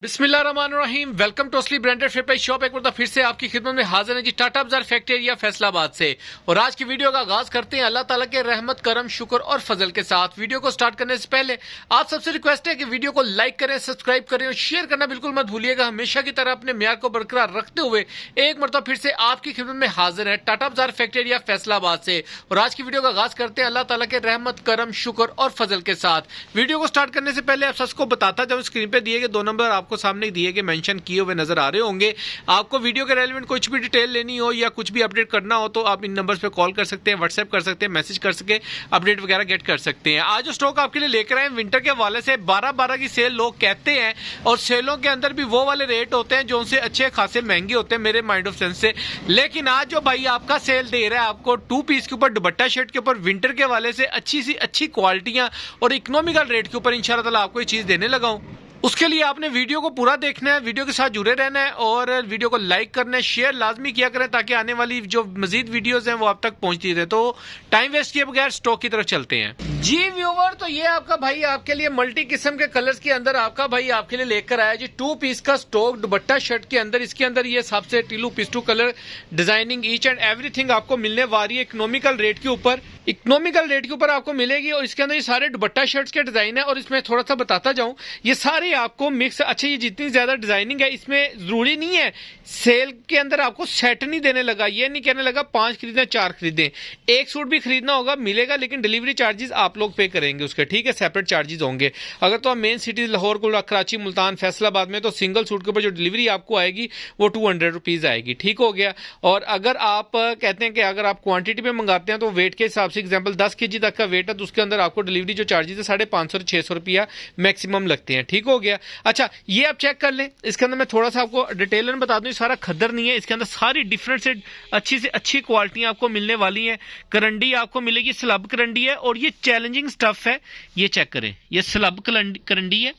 बिस्मिल्लाहिर्रहमानिर्रहीम। Welcome to असली branded fair price shop. एक बार फिर से आपकी खिदमत में हाजिर है जी, टाटा बाजार फैक्ट्री एरिया फैसलाबाद से। और आज की वीडियो का आगाज करते हैं अल्लाह ताला के रहमत करम शुक्र और फजल के साथ। वीडियो को स्टार्ट करने से पहले आप सबसे रिक्वेस्ट है कि वीडियो को लाइक करें, सब्सक्राइब करें और शेयर करना बिल्कुल मत भूलिएगा। हमेशा की तरह अपने म्यार को बरकरार रखते हुए एक मरतबा फिर से आपकी खिदमत में हाजिर है टाटा बाजार फैक्ट्री एरिया फैसलाबाद से। और आज की वीडियो का आगाज करते हैं अल्लाह ताला के रहमत करम शुक्र और फजल के साथ। वीडियो को स्टार्ट करने से पहले आप सबको बताता जाऊं, स्क्रीन पे दिए गए दो नंबर आपको सामने दिए गए मेंशन किए हुए नजर आ रहे होंगे। आपको वीडियो के रेलेवेंट कुछ भी डिटेल लेनी हो या कुछ भी अपडेट करना हो तो आप इन नंबर्स पे कॉल कर सकते हैं, व्हाट्सएप कर सकते हैं, मैसेज कर सके, अपडेट वगैरह गेट कर सकते हैं। आज जो स्टॉक आपके लिए लेकर आए विंटर के हवाले से 12-12 की सेल लोग कहते हैं और सेलों के अंदर भी वो वाले रेट होते हैं जो उनसे अच्छे खासे महंगे होते हैं मेरे माइंड ऑफ सेंस से। लेकिन आज जो भाई आपका सेल दे रहा है आपको 2 पीस के ऊपर दुपट्टा शर्ट के ऊपर विंटर के हवाले से अच्छी सी अच्छी क्वालिटियां और इकोनॉमिकल रेट के ऊपर इंशाल्लाह ताला आपको ये चीज देने लगा हूं। उसके लिए आपने वीडियो को पूरा देखना है, वीडियो के साथ जुड़े रहना है और वीडियो को लाइक करना है, शेयर लाजमी किया करें ताकि आने वाली जो मजीद वीडियोस हैं वो आप तक पहुंचती रहे। तो टाइम वेस्ट किए बगैर स्टॉक की तरफ चलते हैं जी व्यूवर। तो ये आपका भाई आपके लिए मल्टी किस्म के कलर्स के अंदर आपका भाई आपके लिए लेकर आया जी 2 पीस का स्टॉक दुपट्टा शर्ट के अंदर। इसके अंदर ये सबसे टीलू पिस्टू colour designing each and everything आपको मिलने वाली है इकोनॉमिकल रेट के ऊपर। इकोनॉमिकल रेट के ऊपर आपको मिलेगी और इसके अंदर ये सारे दुपट्टा शर्ट्स के डिजाइन है। और इसमें थोड़ा सा बताता जाऊं, ये सारे आपको मिक्स, अच्छा ये जितनी ज्यादा डिजाइनिंग है इसमें जरूरी नहीं है सेल के अंदर आपको सेट नहीं देने लगा, ये नहीं कहने लगा 5 खरीदें 4 खरीदें, एक सूट भी खरीदना होगा मिलेगा, लेकिन डिलीवरी चार्जेस आप लोग पे करेंगे उसके, ठीक है, सेपरेट चार्जेस होंगे। अगर तो आप मेन सिटी लाहौर, कराची, मुल्तान, फैसलाबाद में तो सिंगल सूट के ऊपर जो डिलीवरी आपको आएगी वो 200 रुपीज आएगी, ठीक हो गया। और अगर आप कहते हैं कि अगर आप क्वांटिटी में मंगाते हैं तो वेट के हिसाब से एग्जाम्पल 10 kg तक का वेट है तो उसके अंदर आपको डिलीवरी जो चार्जेस है 550 से 600 रुपया मैक्सिमम लगते हैं, ठीक हो गया। अच्छा ये आप चेक कर लें, इसके अंदर मैं थोड़ा सा आपको डिटेलर बता दूं, सारा खद्दर नहीं है, इसके अंदर सारी डिफरेंट से अच्छी क्वालिटियां आपको मिलने वाली हैं। करंडी आपको मिलेगी, स्लब करंडी है और ये चैलेंजिंग स्टफ है, ये चेक करें, ये स्लब करंडी है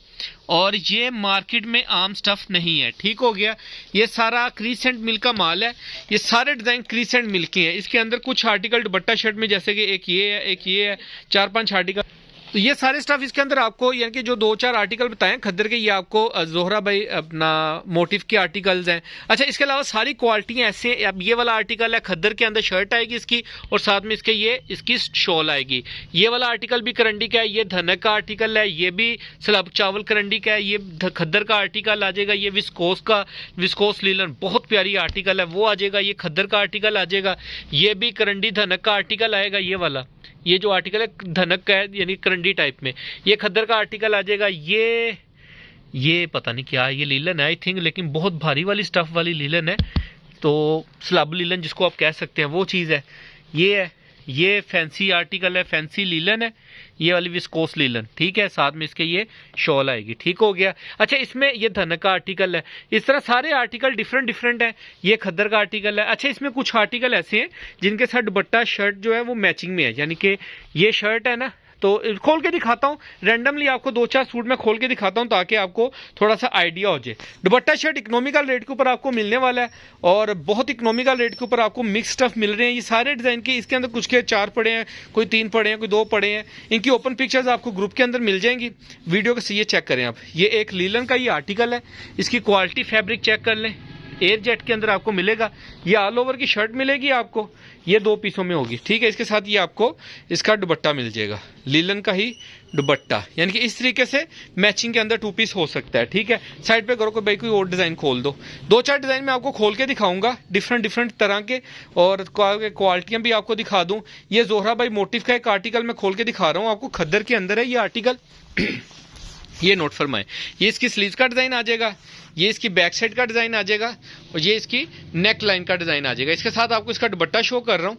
और ये मार्केट में आम स्टफ नहीं है, ठीक हो गया। ये सारा क्रीसेंट मिल का माल है, ये सारे डिजाइन क्रीसेंट मिल के हैं। इसके अंदर कुछ आर्टिकल दुपट्टा शर्ट में जैसे कि एक ये है, एक ये है, 4-5 आर्टिकल, तो ये सारे स्टफ इसके अंदर आपको, यानी कि जो 2-4 आर्टिकल बताएं खद्दर के, ये आपको जोहरा भाई अपना मोटिव के आर्टिकल्स हैं। अच्छा इसके अलावा सारी क्वालिटियां ऐसे, अब ये वाला आर्टिकल है खद्दर के अंदर शर्ट आएगी इसकी और साथ में इसके ये इसकी शॉल आएगी। ये वाला आर्टिकल भी करंडी का है, ये धनक का आर्टिकल है, ये भी स्लब चावल करंडी का है, ये खद्दर का आर्टिकल आ जाएगा, ये विस्कोस लीलन बहुत प्यारी आर्टिकल है वो आ जाएगा, ये खद्दर का आर्टिकल आ जाएगा, ये भी करंडी धनक का आर्टिकल आएगा, ये वाला ये जो आर्टिकल है धनक का है यानी करंडी टाइप में, ये खद्दर का आर्टिकल आ जाएगा। ये पता नहीं क्या ये लीलन है आई थिंक, लेकिन बहुत भारी वाली स्टफ वाली लीलन है, तो स्लब लीलन जिसको आप कह सकते हैं वो चीज़ है। ये है, ये फैंसी आर्टिकल है, फैंसी लीलन है, ये वाली विस्कोस लीलन, ठीक है, साथ में इसके ये शॉल आएगी, ठीक हो गया। अच्छा इसमें ये धनक का आर्टिकल है, इस तरह सारे आर्टिकल डिफरेंट है। ये खद्दर का आर्टिकल है। अच्छा इसमें कुछ आर्टिकल ऐसे हैं जिनके साथ दुपट्टा शर्ट जो है वो मैचिंग में है, यानी कि ये शर्ट है ना, तो खोल के दिखाता हूँ रैंडमली, आपको 2-4 सूट में खोल के दिखाता हूँ ताकि आपको थोड़ा सा आइडिया हो जाए। दुपट्टा शर्ट इकोनॉमिकल रेट के ऊपर आपको मिलने वाला है और बहुत इकोनॉमिकल रेट के ऊपर आपको मिक्स स्टफ मिल रहे हैं। ये सारे डिजाइन के, इसके अंदर कुछ के 4 पड़े हैं, कोई 3 पड़े हैं, कोई 2 पड़े हैं। इनकी ओपन पिक्चर्स आपको ग्रुप के अंदर मिल जाएंगी, वीडियो के ये चेक करें आप। ये एक लीलन का ये आर्टिकल है, इसकी क्वालिटी फैब्रिक चेक कर लें, एयर जेट के अंदर आपको मिलेगा। ये ऑल ओवर की शर्ट मिलेगी आपको, ये 2 पीसों में होगी, ठीक है। इसके साथ ये आपको इसका दुपट्टा मिल जाएगा, लीलन का ही दुपट्टा, यानी कि इस तरीके से मैचिंग के अंदर 2 पीस हो सकता है, ठीक है। साइड पे करो कोई भाई कोई और डिजाइन खोल दो, 2-4 डिजाइन में आपको खोल के दिखाऊंगा डिफरेंट तरह के और क्वालिटियां भी आपको दिखा दूं। ये जोहरा भाई मोटिव का एक आर्टिकल मैं खोल के दिखा रहा हूँ आपको, खद्दर के अंदर है ये आर्टिकल ये नोट फरमाए, ये इसकी स्लीव का डिजाइन आ जाएगा, ये इसकी बैक साइड का डिजाइन आ जाएगा और ये इसकी नेक लाइन का डिजाइन आ जाएगा। इसके साथ आपको इसका दुपट्टा शो कर रहा हूँ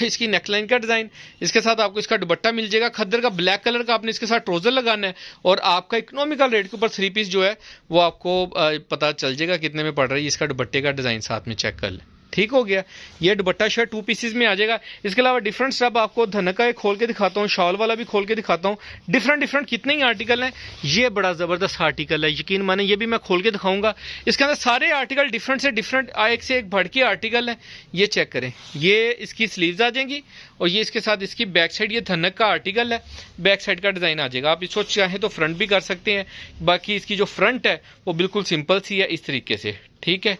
इसकी नेक लाइन का डिजाइन, इसके साथ आपको इसका दुपट्टा मिल जाएगा खद्दर का ब्लैक कलर का, आपने इसके साथ ट्राउजर लगाना है और आपका इकोनॉमिकल रेट के ऊपर 3 पीस जो है वो आपको पता चल जाएगा कितने में पड़ रहा है। इसका दुपट्टे का डिजाइन साथ में चेक कर लें, ठीक हो गया। ये दुपट्टा शर्ट 2 पीसेस में आ जाएगा। इसके अलावा डिफरेंट स्टफ आपको धनका एक खोल के दिखाता हूँ, शॉल वाला भी खोल के दिखाता हूँ। डिफरेंट कितने ही आर्टिकल हैं। ये बड़ा ज़बरदस्त आर्टिकल है, यकीन माने, ये भी मैं खोल के दिखाऊंगा। इसके अंदर सारे आर्टिकल डिफरेंट से डिफरेंट, एक से एक बढ़ के आर्टिकल हैं। ये चेक करें, ये इसकी स्लीव्स आ जाएंगी और ये इसके साथ इसकी बैक साइड, ये धनक का आर्टिकल है, बैक साइड का डिज़ाइन आ जाएगा। आप इसको चाहें तो फ्रंट भी कर सकते हैं। बाकी इसकी जो फ्रंट है वो बिल्कुल सिंपल सी है, इस तरीके से, ठीक है।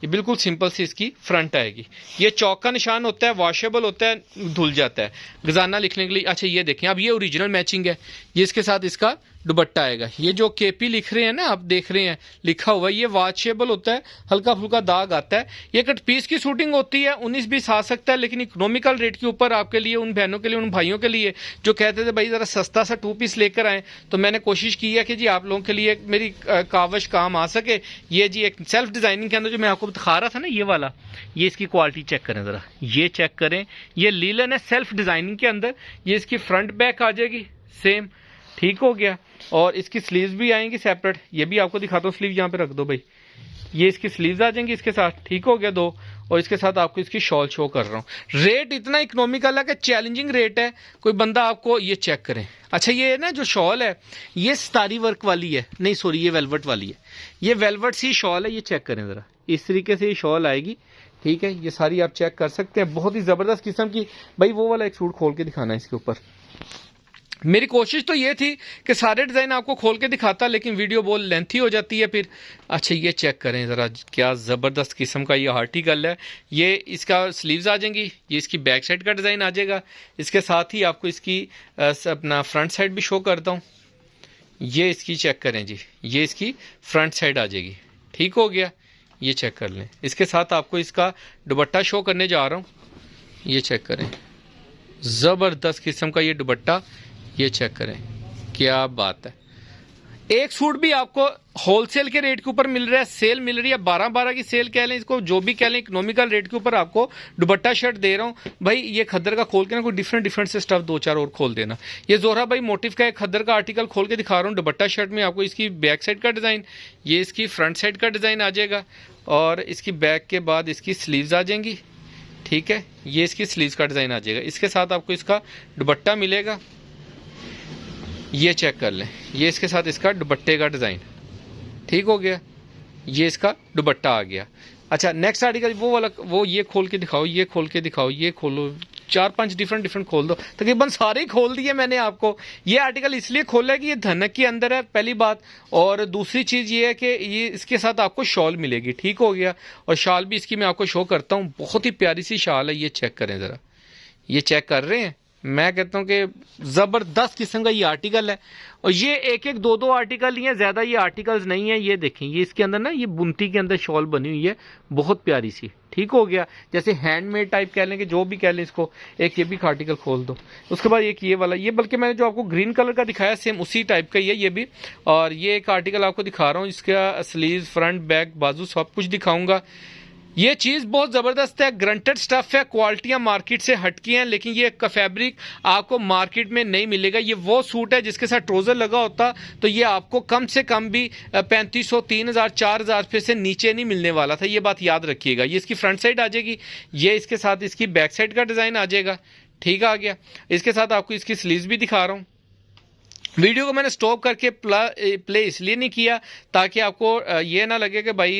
ये बिल्कुल सिंपल सी इसकी फ्रंट आएगी। ये चौक का निशान होता है, वॉशेबल होता है, धुल जाता है, गजाना लिखने के लिए। अच्छा ये देखें, अब ये ओरिजिनल मैचिंग है। ये इसके साथ इसका दुपट्टा आएगा। ये जो केपी लिख रहे हैं ना, आप देख रहे हैं लिखा हुआ है, ये वॉशेबल होता है, हल्का फुल्का दाग आता है। ये कट पीस की शूटिंग होती है, 19-20 आ सकता है, लेकिन इकोनॉमिकल रेट के ऊपर आपके लिए, उन बहनों के लिए, उन भाइयों के लिए जो कहते थे भाई ज़रा सस्ता सा 2 पीस लेकर आएँ, तो मैंने कोशिश की है कि जी आप लोगों के लिए मेरी कावश काम आ सके। ये जी एक सेल्फ डिज़ाइनिंग के अंदर जो मैं आपको दिखा रहा था ना, ये वाला, ये इसकी क्वालिटी चेक करें ज़रा, ये चेक करें। ये लीलन है सेल्फ डिज़ाइनिंग के अंदर। ये इसकी फ्रंट बैक आ जाएगी सेम, ठीक हो गया। और इसकी स्लीव्स भी आएंगी सेपरेट, ये भी आपको दिखाता हूँ। स्लीव यहाँ पे रख दो भाई, ये इसकी स्लीव्स आ जाएंगी इसके साथ, ठीक हो गया 2। और इसके साथ आपको इसकी शॉल शो कर रहा हूँ। रेट इतना इकोनॉमिकल है कि चैलेंजिंग रेट है। कोई बंदा आपको, ये चेक करें। अच्छा ये ना जो शॉल है, ये सितारी वर्क वाली है, नहीं सॉरी, ये वेलवेट वाली है। ये वेलवेट सी शॉल है, ये चेक करें ज़रा, इस तरीके से ये शॉल आएगी, ठीक है। ये सारी आप चेक कर सकते हैं, बहुत ही ज़बरदस्त किस्म की। भाई वो वाला एक सूट खोल के दिखाना है इसके ऊपर। मेरी कोशिश तो ये थी कि सारे डिज़ाइन आपको खोल के दिखाता, लेकिन वीडियो बहुत लेंथी हो जाती है फिर। अच्छा ये चेक करें ज़रा, क्या ज़बरदस्त किस्म का ये आर्टिकल है। ये इसका स्लीव्स आ जाएंगी, ये इसकी बैक साइड का डिज़ाइन आ जाएगा। इसके साथ ही आपको इसकी अपना फ्रंट साइड भी शो करता हूँ। ये इसकी चेक करें जी, ये इसकी फ्रंट साइड आ जाएगी, ठीक हो गया। ये चेक कर लें। इसके साथ आपको इसका दुपट्टा शो करने जा रहा हूँ, ये चेक करें, ज़बरदस्त किस्म का ये दुपट्टा, ये चेक करें, क्या बात है। एक सूट भी आपको होलसेल के रेट के ऊपर मिल रहा है, सेल मिल रही है, 12-12 की सेल कह लें इसको, जो भी कह लें, इकोनॉमिकल रेट के ऊपर आपको दुपट्टा शर्ट दे रहा हूँ। भाई ये खद्दर का खोल के ना कोई डिफरेंट से स्टफ 2-4 और खोल देना। ये जोहरा भाई मोटिव का एक खद्दर का आर्टिकल खोल के दिखा रहा हूँ दुपट्टा शर्ट में। आपको इसकी बैक साइड का डिज़ाइन, ये इसकी फ्रंट साइड का डिज़ाइन आ जाएगा और इसकी बैक के बाद इसकी स्लीव्स आ जाएंगी, ठीक है। ये इसकी स्लीव्स का डिज़ाइन आ जाएगा। इसके साथ आपको इसका दुपट्टा मिलेगा, ये चेक कर लें, ये इसके साथ इसका दुपट्टे का डिज़ाइन, ठीक हो गया। ये इसका दुपट्टा आ गया। अच्छा नेक्स्ट आर्टिकल वो वाला, वो ये खोल के दिखाओ, ये खोल के दिखाओ, ये खोलो, 4-5 डिफरेंट खोल दो, तकरीबन सारे ही खोल दिए मैंने आपको। ये आर्टिकल इसलिए खोला है कि ये धनक के अंदर है, पहली बात। और दूसरी चीज़ ये है कि ये इसके साथ आपको शॉल मिलेगी, ठीक हो गया। और शॉल भी इसकी मैं आपको शो करता हूँ, बहुत ही प्यारी सी शॉल है। ये चेक करें ज़रा, ये चेक कर रहे हैं, मैं कहता हूँ कि ज़बरदस्त किस्म का ये आर्टिकल है। और ये एक 2 आर्टिकल ही हैं, ज़्यादा ये आर्टिकल्स नहीं है। ये देखें, ये इसके अंदर ना, ये बुनती के अंदर शॉल बनी हुई है, बहुत प्यारी सी, ठीक हो गया। जैसे हैंडमेड टाइप कह लें कि जो भी कह लें इसको। एक ये भी आर्टिकल खोल दो। उसके बाद एक ये वाला, ये बल्कि मैंने जो आपको ग्रीन कलर का दिखाया सेम उसी टाइप का ही है ये भी। और ये एक आर्टिकल आपको दिखा रहा हूँ, इसका स्लीव, फ्रंट, बैक, बाजू सब कुछ दिखाऊँगा। ये चीज़ बहुत ज़बरदस्त है, ग्रंटेड स्टफ़ है, क्वालिटियाँ मार्केट से हटकी हैं, लेकिन ये का फैब्रिक आपको मार्केट में नहीं मिलेगा। ये वो सूट है जिसके साथ ट्राउज़र लगा होता तो ये आपको कम से कम भी 3500, 3000, 4000 रुपये से नीचे नहीं मिलने वाला था। ये बात याद रखिएगा। ये इसकी फ्रंट साइड आ जाएगी, ये इसके साथ इसकी बैक साइड का डिज़ाइन आ जाएगा, ठीक आ गया। इसके साथ आपको इसकी स्लीव्स भी दिखा रहा हूँ। वीडियो को मैंने स्टॉप करके प्ले इसलिए नहीं किया ताकि आपको ये ना लगे कि भाई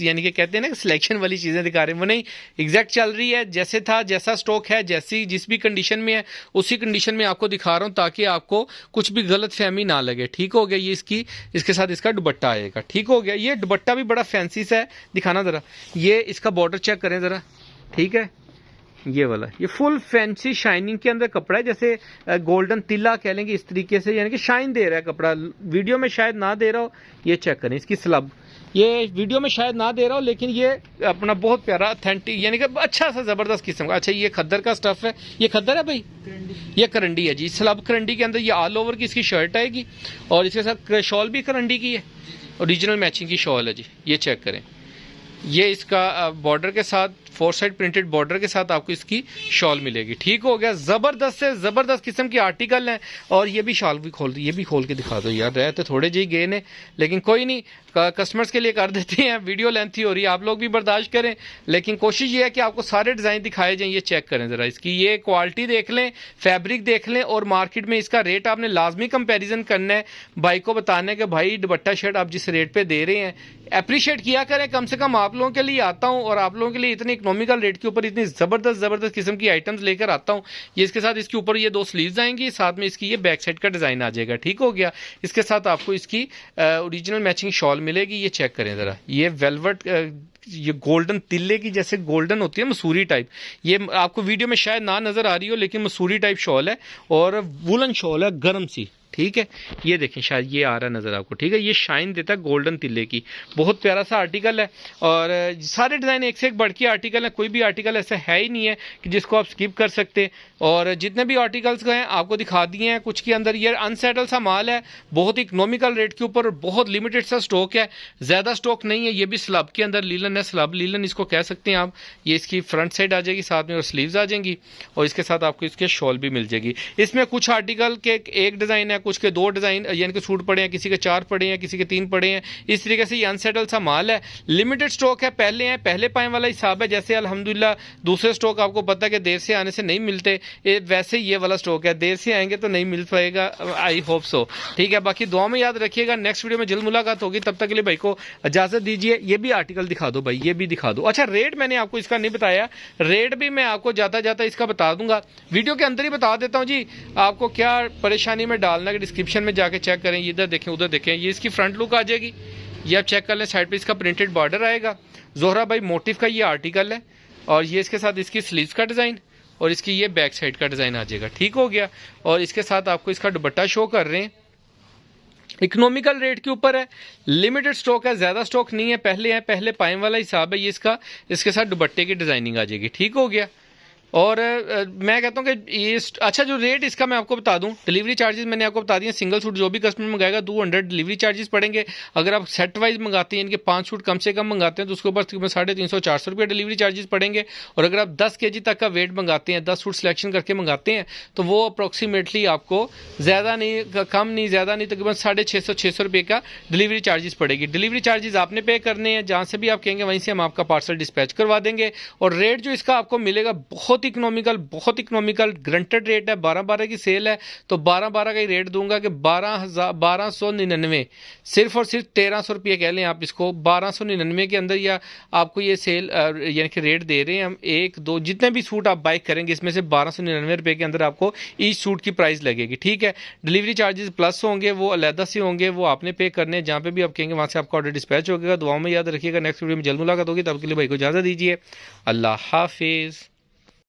यानी कि कहते हैं ना सिलेक्शन वाली चीज़ें दिखा रहे हैं, वो नहीं, एग्जैक्ट चल रही है। जैसे था, जैसा स्टॉक है, जैसी जिस भी कंडीशन में है उसी कंडीशन में आपको दिखा रहा हूँ ताकि आपको कुछ भी गलत फहमी ना लगे, ठीक हो गया। ये इसके साथ इसका दुपट्टा आएगा, ठीक हो गया। ये दुपट्टा भी बड़ा फैंसी सा है, दिखाना ज़रा। ये इसका बॉर्डर चेक करें ज़रा, ठीक है। ये वाला, ये फुल फैंसी शाइनिंग के अंदर कपड़ा है, जैसे गोल्डन तिला कह लेंगे इस तरीके से, यानी कि शाइन दे रहा है कपड़ा। वीडियो में शायद ना दे रहा हो, ये चेक करें इसकी स्लब, ये वीडियो में शायद ना दे रहा हो लेकिन ये अपना बहुत प्यारा ऑथेंटिक यानी कि अच्छा सा ज़बरदस्त किस्म का। अच्छा ये खद्दर का स्टफ़ है, ये खद्दर है भाई, ये करंडी है जी। स्लब करंडी के अंदर ये ऑल ओवर की इसकी शर्ट आएगी और इसके साथ शॉल भी करंडी की है, ओरिजिनल मैचिंग की शॉल है जी। ये चेक करें, ये इसका बॉर्डर के साथ, 4 साइड प्रिंटेड बॉर्डर के साथ आपको इसकी शॉल मिलेगी। ठीक हो गया, ज़बरदस्त से ज़बरदस्त किस्म के आर्टिकल हैं। और ये भी शॉल भी ये भी खोल के दिखा दो यार, रहे तो थोड़े जी गए ने, लेकिन कोई नहीं, कस्टमर्स के लिए कर देते हैं। वीडियो लेंथी हो रही है, आप लोग भी बर्दाश्त करें, लेकिन कोशिश ये है कि आपको सारे डिज़ाइन दिखाए जाएँ। ये चेक करें ज़रा इसकी, ये क्वालिटी देख लें, फैब्रिक देख लें, और मार्केट में इसका रेट आपने लाजमी कंपैरिजन करना है। भाई को बताना है कि भाई दुपट्टा शर्ट आप जिस रेट पे दे रहे हैं अप्रिशिएट किया करें। कम से कम आप लोगों के लिए आता हूं, और आप लोगों के लिए इतने इकोनॉमिकल रेट के ऊपर इतनी ज़बरदस्त किस्म की आइटम्स लेकर आता हूं। ये इसके साथ, इसके ऊपर ये 2 स्लीव्स आएंगी, साथ में इसकी ये बैक साइड का डिज़ाइन आ जाएगा। ठीक हो गया, इसके साथ आपको इसकी ओरिजिनल मैचिंग शॉल मिलेगी। ये चेक करें ज़रा, ये वेलवेट, ये गोल्डन तिल्ले की जैसे गोल्डन होती है, मसूरी टाइप। ये आपको वीडियो में शायद ना नज़र आ रही हो, लेकिन मसूरी टाइप शॉल है और वुलन शॉल है गर्म सी। ठीक है, ये देखें, शायद ये आ रहा नज़र आपको। ठीक है, ये शाइन देता है गोल्डन तिल्ले की, बहुत प्यारा सा आर्टिकल है। और सारे डिज़ाइन एक से एक बढ़ के आर्टिकल है, कोई भी आर्टिकल ऐसा है ही नहीं है कि जिसको आप स्किप कर सकते। और जितने भी आर्टिकल्स हैं आपको दिखा दिए हैं। कुछ के अंदर ये अनसेटल सा माल है, बहुत इकोनॉमिकल रेट के ऊपर, बहुत लिमिटेड सा स्टॉक है, ज़्यादा स्टॉक नहीं है। ये भी स्लब के अंदर लीलन है, स्लब लीलन इसको कह सकते हैं आप। ये इसकी फ्रंट साइड आ जाएगी साथ में, और स्लीव्स आ जाएंगी, और इसके साथ आपको इसके शॉल भी मिल जाएगी। इसमें कुछ आर्टिकल के एक डिज़ाइन है, कुछ के 2 डिज़ाइन यानी कि सूट पड़े हैं, किसी के 4 पड़े हैं, किसी के 3 पड़े हैं। इस तरीके से ये अनसेटल सा माल है, लिमिटेड स्टॉक है, पहले हैं पहले पाएं वाला हिसाब है। जैसे अल्हम्दुलिल्लाह दूसरे स्टॉक आपको पता है कि देर से आने से नहीं मिलते, वैसे ये वाला स्टॉक है, देर से आएंगे तो नहीं मिल पाएगा। I hope so. ठीक है, बाकी दुआ में याद रखिएगा। नेक्स्ट वीडियो में जल्द मुलाकात होगी, तब तक के लिए भाई को इजाज़त दीजिए। ये भी आर्टिकल दिखा दो भाई, ये भी दिखा दो। अच्छा, रेट मैंने आपको इसका नहीं बताया, रेट भी मैं आपको जाता जाता इसका बता दूंगा, वीडियो के अंदर ही बता देता हूँ जी। आपको क्या परेशानी में डालना है, डिस्क्रिप्शन में जाके चेक करें, इधर देखें उधर देखें। ये इसकी फ्रंट लुक आ जाएगी, ये आप चेक कर लें। साइड पे इसका प्रिंटेड बॉर्डर आएगा, जोहरा भाई मोटिव का ये आर्टिकल है, और ये इसके साथ इसकी स्लीव्स का डिज़ाइन, और इसकी ये बैक साइड का डिज़ाइन आ जाएगा। ठीक हो गया, और इसके साथ आपको इसका दुपट्टा शो कर रहे हैं। इकोनॉमिकल रेट के ऊपर है, लिमिटेड स्टॉक है, ज़्यादा स्टॉक नहीं है, पहले है पहले पाएं वाला हिसाब है ये इसका। इसके साथ दुपट्टे की डिज़ाइनिंग आ जाएगी। ठीक हो गया, और मैं कहता हूँ कि ये अच्छा, जो रेट इसका मैं आपको बता दूं, डिलीवरी चार्जेस मैंने आपको बता दिए। सिंगल सूट जो भी कस्टमर मंगाएगा 200 डिलीवरी चार्जेस पड़ेंगे। अगर आप सेट वाइज मंगाते हैं, इनके 5 सूट कम से कम मंगाते हैं, तो उसके ऊपर 350-400 रुपये डिलीवरी चार्जेस पड़ेंगे। और अगर आप 10 kg तक का वेट मंगाते हैं, 10 सूट सिलेक्शन करके मंगाते हैं, तो वो अप्रॉक्सीमेटली आपको ज़्यादा नहीं, कम नहीं, ज़्यादा नहीं, तकरीबन 650 रुपये का डिलीवरी चार्जेस पड़ेगी। डिलीवरी चार्जेस आपने पे करने हैं, जहाँ से भी आप कहेंगे वहीं से हम आपका पार्सल डिस्पैच करवा देंगे। और रेट जो इसका आपको मिलेगा बहुत बहुत इकोनॉमिकल ग्रंटेड रेट है। 12 की सेल है, तो 12 का ही रेट दूंगा कि 1299, सिर्फ और सिर्फ 1300 रुपये कह लें आप इसको। 1299 के अंदर या आपको ये सेल यानी कि रेट दे रहे हैं हम। 1 2 जितने भी सूट आप बाय करेंगे, इसमें से 1299 रुपये के अंदर आपको ईच सूट की प्राइस लगेगी। ठीक है, डिलीवरी चार्जेस प्लस होंगे, वो अलहदा से होंगे, वो आपने पे करने हैं। जहाँ पे भी आप कहेंगे वहाँ से आपका ऑर्डर डिस्पैच होगा। दुआओं में याद रखिएगा। नेक्स्ट वीडियो में जल्द मुलाकात होगी, तब के लिए भाई को इजाज़त दीजिए। अल्लाह हाफिज़।